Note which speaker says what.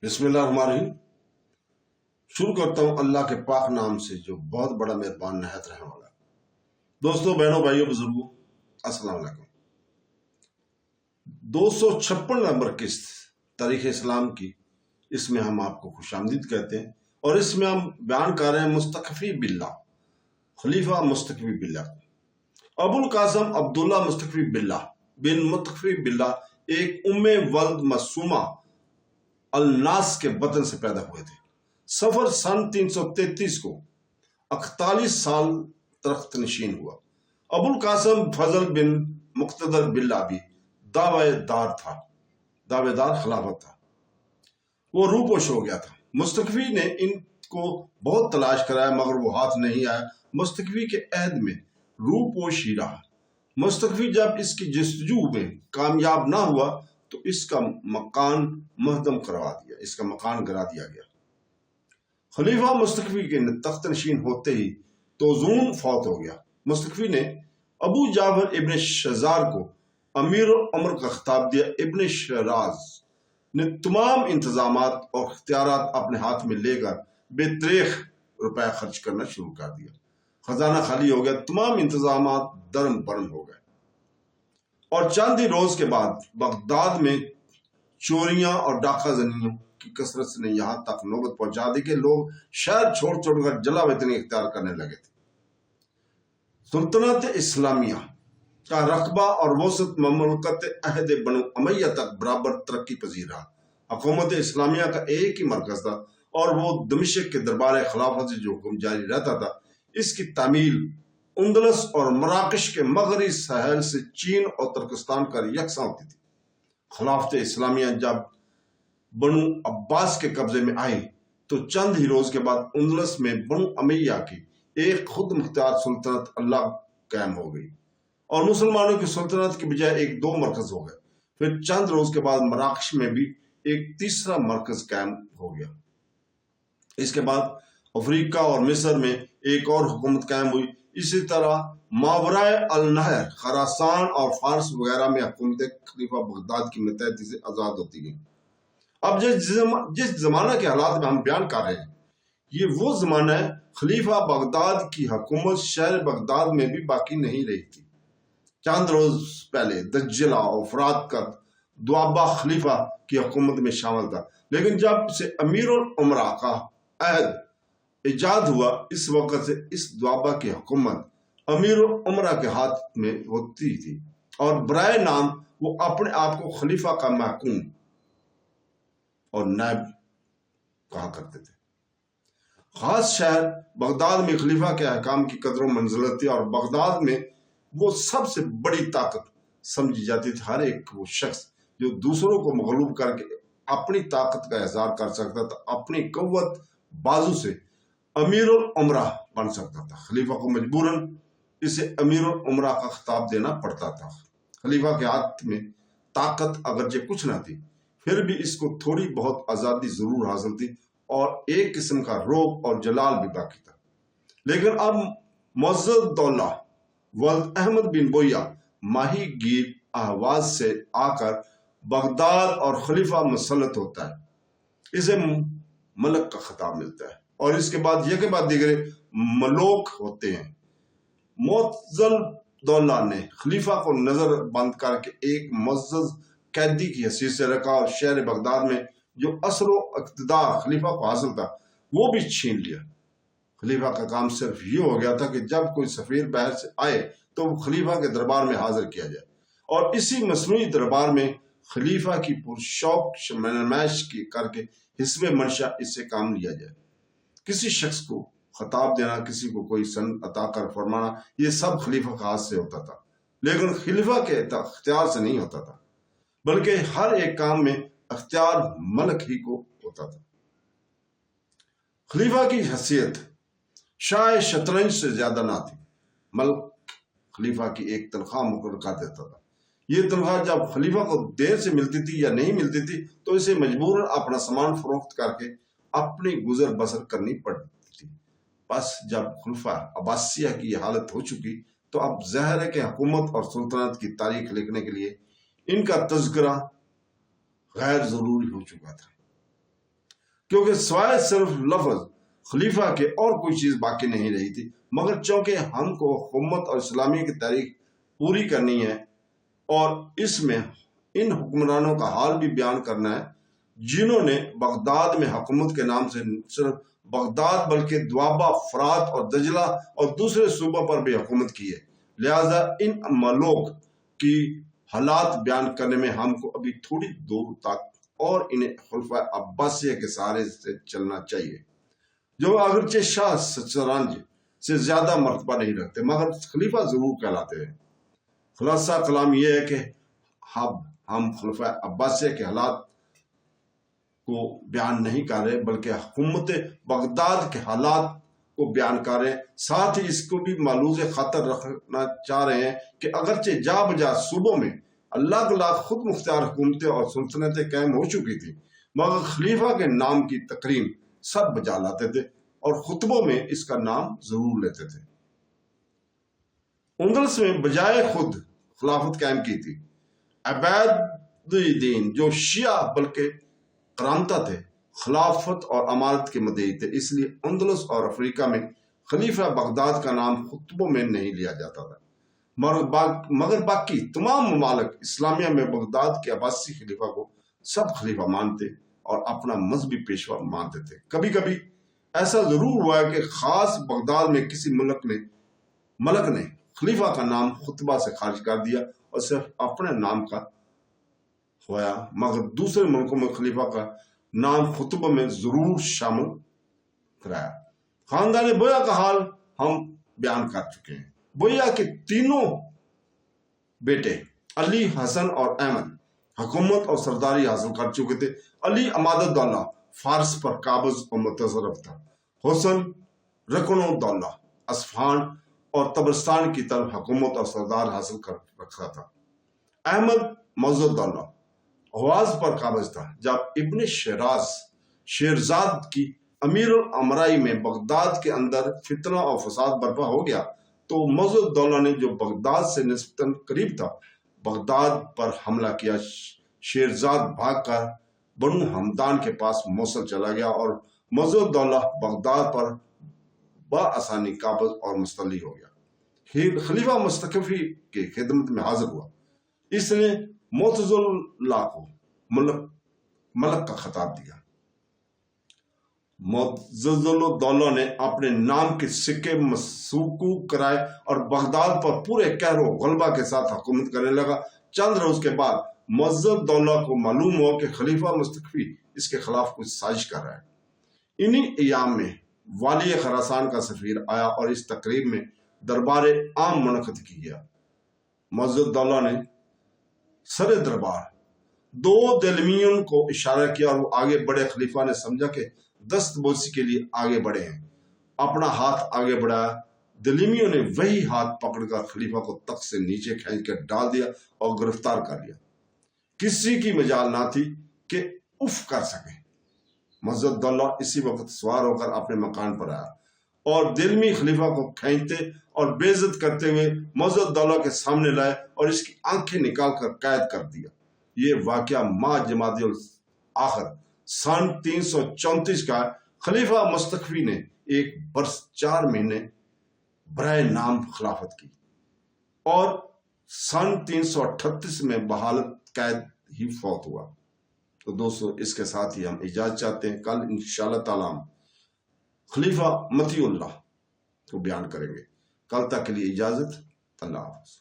Speaker 1: बिस्मिल्लाहिर्रहमानिर्रहीम। शुरू करता हूँ अल्लाह के पाक नाम से जो बहुत बड़ा मेहरबान नहायत रहने वाला है। दोस्तों, बहनों, भाइयों, बुजुर्गों, अस्सलाम वालेकुम। 256 नंबर किस्त तारीख इस्लाम की, इसमें हम आपको खुशामदीद कहते हैं और इसमें हम बयान कर रहे हैं मुस्तकफी बिल्ला, खलीफा मुस्तकफी बिल्ला। अबुल कासम अब्दुल्ला मुस्तकफी बिल्ला बिन मुस्तकफी बिल्ला एक उम्मे वल्द मसूमा अल-नास के बतन से पैदा हुए थे। सफर सन 333 को 41 साल तख्त नशीन हुआ। अबुल कासम फजल बिन मुक्तदर बिल्ला भी दावेदार खिलाफत था। वो रूपोश हो गया था। मुस्तकफी ने इनको बहुत तलाश कराया मगर वो हाथ नहीं आया। मुस्तकफी के अहद में रूपोश ही रहा। मुस्तकफी जब इसकी जस्तजू में कामयाब ना हुआ तो इसका मकान महदम करवा दिया, इसका मकान गिरा दिया गया। खलीफा मुस्तकफी के तख्त नशीन होते ही तोजून फौत हो गया। मुस्तकफी ने अबू जाफर इब्न शजार को अमीर उम्र का खिताब दिया। इब्न शराज ने तमाम इंतजामात और इख्तियारात अपने हाथ में लेकर बेतरेख रुपया खर्च करना शुरू कर दिया। खजाना खाली हो गया, तमाम इंतजामात दरम बरम हो गए और चंद ही रोज के बाद बगदाद में चोरियां और डाका जनियों की कसरत ने यहां तक नौबत पहुंचा दी कि लोग शहर छोड़ छोड़कर जला वतनी इख्तियार करने लगे थे। सुल्तनत इस्लामिया का रकबा और वसत ममलकत अहद बनु उमैया तक बराबर तरक्की पजीर रहा। हुकूमत इस्लामिया का एक ही मरकज था और वो दमिश्क के दरबार खिलाफत से जो हुक्म जारी रहता था, इसकी तामील उंदलस और मराकश के मगरी साहल से चीन और तुर्कस्तान का यकसा होती थी। खिलाफत इस्लामिया जब बनु अब्बास के कब्जे में आई तो चंद ही रोज के बाद उंदलस में बनु उमैया की एक खुद मुख्तार सुल्तनत अल्लाह कायम हो गई और मुसलमानों की सुल्तनत की बजाय एक दो मरकज हो गए। फिर चंद रोज के बाद मराकश में भी एक तीसरा मरकज कायम हो गया। इसके बाद अफ्रीका और मिस्र में एक और हुकूमत कायम हुई। इसी तरह मावराए अल नहर, खरासान और फारस वगैरह में हुकूमत खलीफा बगदाद की मतहती से आजाद होती गई। अब जिस जमाना के हालात में हम बयान कर रहे हैं, ये वो जमाना है खलीफा बगदाद की हुकूमत शहर बगदाद में भी बाकी नहीं रही थी। चंद रोज पहले दज्जला और फरात का दुआबा खलीफा की हुकूमत में शामिल था, लेकिन जब से अमीर उमरा का अहद इजाद हुआ, इस वक्त से इस दुआबा की हुकूमत अमीर उमरा के हाथ में होती थी और बराए नाम वो अपने आप को खलीफा का महकूम और नायब कहा करते थे। खास शहर बगदाद में खलीफा के अहकाम की कदरों मंजिलत थी और बगदाद में वो सबसे बड़ी ताकत समझी जाती थी। हर एक वो शख्स जो दूसरों को मगलूब करके अपनी ताकत का इजहार कर सकता था, अपनी कुव्वत बाजू से अमीर उमरा बन सकता था। खलीफा को मजबूरन इसे अमीर उमरा का खिताब देना पड़ता था। खलीफा के हाथ में ताकत अगरचे कुछ ना थी, फिर भी इसको थोड़ी बहुत आजादी जरूर हासिल थी और एक किस्म का रोब और जलाल भी बाकी था। लेकिन अब मुअज़्ज़ज़ दौला वल्द अहमद बिन बोया माही गिर ahवाज से आकर बगदाद और खलीफा मुसल्लत होता है। इसे मलक का खिताब मिलता है और इसके बाद यह के बाद दीगरे मलोक होते हैं। मुअज़्ज़ज़ दौला ने खलीफा को नजर बंद करके एक मुअज़्ज़ज़ कैदी की हैसियत से रखा और शहर बगदाद में जो असर इक़्तिदार खलीफा को हासिल था वो भी छीन लिया। खलीफा का काम सिर्फ ये हो गया था कि जब कोई सफीर बाहर से आए तो वो खलीफा के दरबार में हाजिर किया जाए और इसी मसनूई दरबार में खलीफा की पुरशौक नुमाइश की करके हिस्से मंशा इससे काम लिया जाए। किसी शख्स को खिताब देना, किसी को कोई सन अता कर फरमाना, ये सब खलीफा के हाथ से होता था, लेकिन खलीफा के इख्तियार से नहीं होता था, बल्कि हर एक काम में इख्तियार मलक ही को होता था। खलीफा की हैसियत शायद शतरंज से ज्यादा ना थी। मलक खलीफा की एक तनख्वाह मुकर्रर कर देता था। ये तनख्वाह जब खलीफा को देर से मिलती थी या नहीं मिलती थी तो इसे मजबूरन अपना सामान फरोख्त करके अपनी गुजर बसर करनी पड़ती थी। बस जब खुलफा अब्बासिया की हालत हो चुकी तो अब ज़ाहिर है कि हुकूमत और सुल्तनत की तारीख लिखने के लिए इनका तज़किरा गैर जरूरी हो चुका था। کیونکہ سوائے صرف لفظ خلیفہ کے اور کوئی چیز باقی نہیں رہی تھی، مگر چونکہ ہم کو حکومت اور اسلامیہ کی تاریخ پوری کرنی ہے اور اس میں ان حکمرانوں کا حال بھی بیان کرنا ہے جنہوں نے بغداد میں حکومت کے نام سے صرف بغداد بلکہ دوابہ، فرات اور دجلہ اور دوسرے صوبوں پر بھی حکومت کی ہے۔ لہذا ان ملوک کی حالات بیان کرنے میں ہم کو ابھی تھوڑی دور تک اور انہیں خلفۂ عباسیہ کے سہارے سے چلنا چاہیے، جو اگرچہ شاہ شطرنج سے زیادہ مرتبہ نہیں رکھتے مگر خلیفہ ضرور کہلاتے ہیں۔ خلاصہ کلام یہ ہے کہ ہم خلفۂ عباسیہ کے حالات کو بیان نہیں کر رہے بلکہ حکومت بغداد کے حالات کو بیان کر رہے ہیں، ساتھ ہی اس کو بھی ملحوظ خاطر رکھنا چاہ رہے ہیں کہ اگرچہ جا بجا صوبوں میں اللہ تعالیٰ خود مختار حکومتیں اور سلطنتیں قائم ہو چکی تھیں مگر خلیفہ کے نام کی تقریم سب بجا لاتے تھے اور خطبوں میں اس کا نام ضرور لیتے تھے۔ اندلس میں بجائے خود خلافت قائم کی تھی عبید الدین جو شیعہ بلکہ کرامتہ تھے، خلافت اور امارت کے مدعی تھے، اس لیے اندلس اور افریقہ میں خلیفہ بغداد کا نام خطبوں میں نہیں لیا جاتا تھا، مگر باقی تمام ممالک اسلامیہ میں بغداد کے عباسی خلیفہ کو سب خلیفہ مانتے اور اپنا مذہبی پیشوا مانتے تھے۔ کبھی کبھی ایسا ضرور ہوا ہے کہ خاص بغداد میں کسی ملک نے خلیفہ کا نام خطبہ سے خارج کر دیا اور صرف اپنے نام کا ہوا، مگر دوسرے ملکوں میں خلیفہ کا نام خطبہ میں ضرور شامل کرایا۔ خاندان بویا کا حال ہم بیان کر چکے ہیں۔ بویا کے تینوں بیٹے علی، حسن اور احمد حکومت اور سرداری حاصل کر چکے تھے۔ علی عماد الدولہ فارس پر قابض اور متصرف تھا، حسن رکن الدولہ اصفہان اور طبرستان کی طرف حکومت اور سردار حاصل کر رکھا تھا۔ احمد معز الدولہ حواز پر قابض تھا۔ جب ابن شیرزاد کی امیر الامرائی میں بغداد کے اندر فتنہ اور فساد برپا ہو گیا تو معز الدولہ نے جو بغداد سے نسبتاً قریب تھا بغداد پر حملہ کیا۔ شیرزاد بھاگ کر بنو ہمدان کے پاس موصل چلا گیا اور معز الدولہ بغداد پر بآسانی قابض اور مستولی ہو گیا۔ خلیفہ مستکفی کی خدمت میں حاضر ہوا۔ اس نے معتز اللہ کو ملک کا خطاب دیا۔ معتز الدولہ نے اپنے نام کے سکے مسکوک کرائے اور بغداد پر پورے قہر و غلبہ کے ساتھ حکومت کرنے لگا۔ چند روز کے بعد معتز الدولہ کو معلوم ہوا کہ خلیفہ مستکفی اس کے خلاف کچھ سازش کر رہا ہے۔ انہی ایام میں والی خراسان کا سفیر آیا اور اس تقریب میں دربار عام منعقد کی گیا۔ معتز الدولہ نے سر دربار دو دلمیوں کو اشارہ کیا اور وہ آگے بڑھے۔ خلیفہ نے سمجھا کہ دست بوسی کے لیے آگے بڑھے ہیں، اپنا ہاتھ آگے بڑھایا۔ دلیمیوں نے وہی ہاتھ پکڑ کر خلیفہ کو تخت سے نیچے کھینچ کر ڈال دیا اور گرفتار کر لیا۔ کسی کی مجال نہ تھی کہ اف کر سکے۔ معتز الدولہ اسی وقت سوار ہو کر اپنے مکان پر آیا اور دلمی خلیفہ کو کھینچتے اور بے عزت کرتے ہوئے معتز الدولہ کے سامنے لائے اور اس کی آنکھیں نکال کر قید کر دیا۔ یہ واقعہ ماہ جمادی الآخر سن 334 کا۔ خلیفہ مستکفی نے 1 برس 4 مہینے برائے نام خلافت کی اور سن 338 میں بحالت قید ہی فوت ہوا۔ تو دوستو اس کے ساتھ ہی ہم اجازت چاہتے ہیں، کل انشاءاللہ تعالی ہم خلیفہ مطیع اللہ کو بیان کریں گے۔ کل تک کے لیے اجازت، اللہ حافظ۔